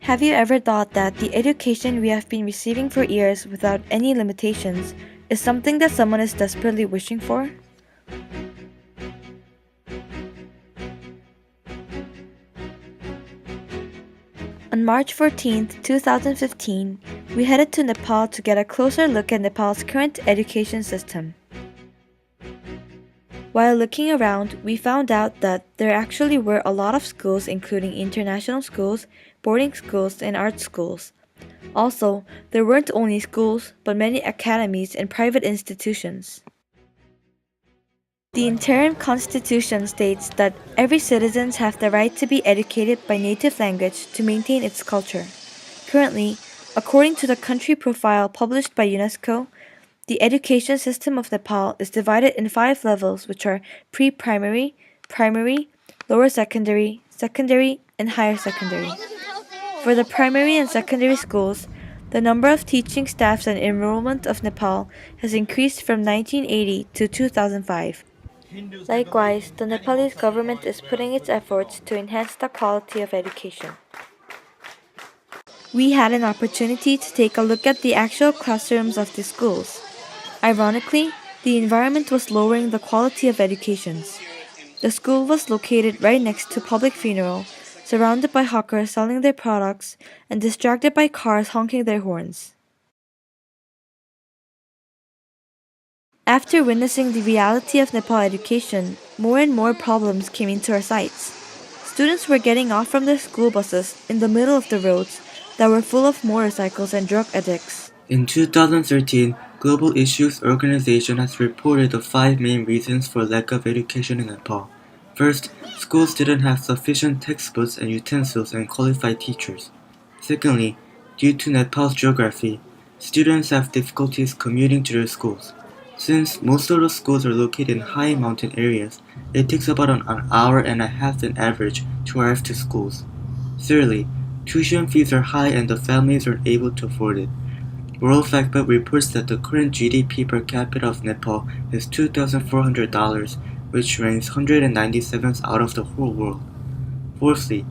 Have you ever thought that the education we have been receiving for years without any limitations is something that someone is desperately wishing for? On March 14, 2015, we headed to Nepal to get a closer look at Nepal's current education system. While looking around, we found out that there actually were a lot of schools, including international schools, boarding schools, and art schools. Also, there weren't only schools, but many academies and private institutions. The interim constitution states that every citizens have the right to be educated by native language to maintain its culture. Currently, according to the country profile published by UNESCO, the education system of Nepal is divided in 5 levels, which are pre-primary, primary, lower secondary, secondary, and higher secondary. For the primary and secondary schools, the number of teaching staffs and enrollment of Nepal has increased from 1980 to 2005. Likewise, the Nepalese government is putting its efforts to enhance the quality of education. We had an opportunity to take a look at the actual classrooms of the schools. Ironically, the environment was lowering the quality of educations. The school was located right next to public funeral, surrounded by hawkers selling their products, and distracted by cars honking their horns. After witnessing the reality of Nepal education, more and more problems came into our sights. Students were getting off from their school buses in the middle of the roads that were full of motorcycles and drug addicts. In 2013, Global Issues Organization has reported the 5 main reasons for lack of education in Nepal. First, schools didn't have sufficient textbooks and utensils and qualified teachers. Secondly, due to Nepal's geography, students have difficulties commuting to their schools. Since most of the schools are located in high mountain areas, it takes about an hour and a half on average to arrive to schools. Thirdly, tuition fees are high and the families aren't able to afford it. World Factbook reports that the current GDP per capita of Nepal is $2,400, which ranks 197th out of the whole world. Fourthly,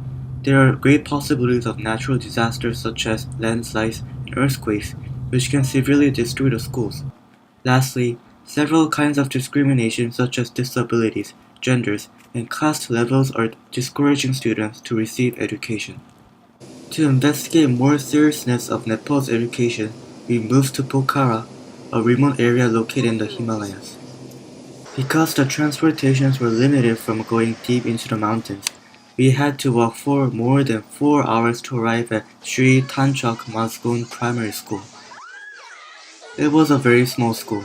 there are great possibilities of natural disasters such as landslides and earthquakes, which can severely destroy the schools. Lastly, several kinds of discrimination such as disabilities, genders, and caste levels are discouraging students to receive education. To investigate more seriousness of Nepal's education, we moved to Pokhara, a remote area located in the Himalayas. Because the transportations were limited from going deep into the mountains, we had to walk for more than 4 hours to arrive at Sri Tanchak Mazgun Primary School. It was a very small school.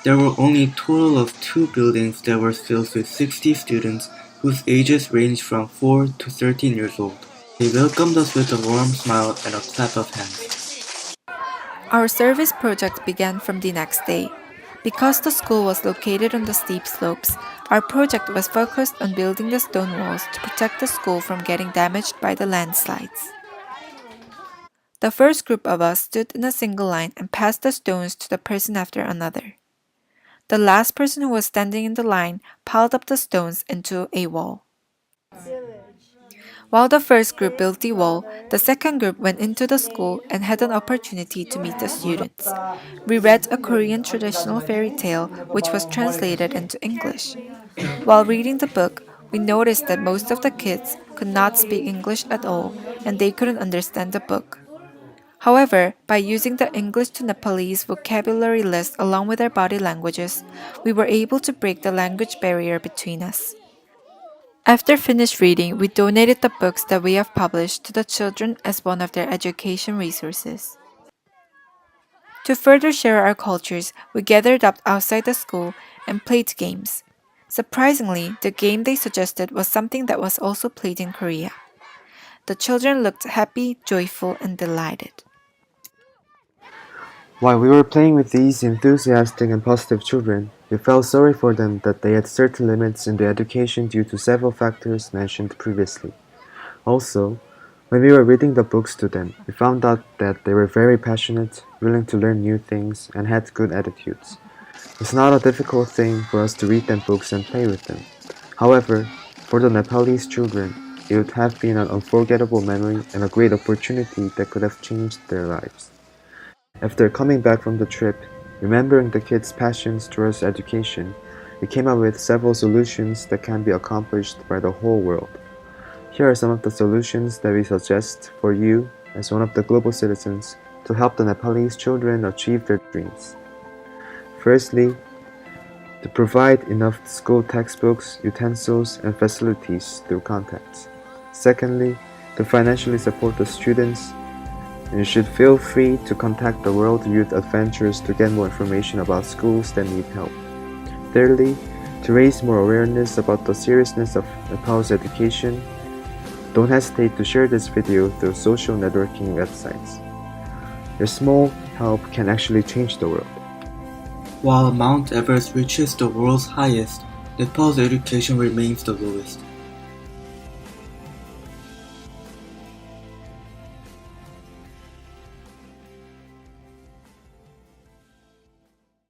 There were only a total of 2 buildings that were filled with 60 students whose ages ranged from 4 to 13 years old. They welcomed us with a warm smile and a clap of hands. Our service project began from the next day. Because the school was located on the steep slopes, our project was focused on building the stone walls to protect the school from getting damaged by the landslides. The first group of us stood in a single line and passed the stones to the person after another. The last person who was standing in the line piled up the stones into a wall. While the first group built the wall, the second group went into the school and had an opportunity to meet the students. We read a Korean traditional fairy tale which was translated into English. While reading the book, we noticed that most of the kids could not speak English at all and they couldn't understand the book. However, by using the English to Nepalese vocabulary list along with our body languages, we were able to break the language barrier between us. After finished reading, we donated the books that we have published to the children as one of their education resources. To further share our cultures, we gathered up outside the school and played games. Surprisingly, the game they suggested was something that was also played in Korea. The children looked happy, joyful, and delighted. While we were playing with these enthusiastic and positive children, we felt sorry for them that they had certain limits in their education due to several factors mentioned previously. Also, when we were reading the books to them, we found out that they were very passionate, willing to learn new things, and had good attitudes. It's not a difficult thing for us to read them books and play with them. However, for the Nepalese children, it would have been an unforgettable memory and a great opportunity that could have changed their lives. After coming back from the trip, remembering the kids' passions towards education, we came up with several solutions that can be accomplished by the whole world. Here are some of the solutions that we suggest for you as one of the global citizens to help the Nepalese children achieve their dreams. Firstly, to provide enough school textbooks, utensils, and facilities through contacts. Secondly, to financially support the students, and you should feel free to contact the World Youth Adventures to get more information about schools that need help. Thirdly, to raise more awareness about the seriousness of Nepal's education, don't hesitate to share this video through social networking websites. Your small help can actually change the world. While Mount Everest reaches the world's highest, Nepal's education remains the lowest.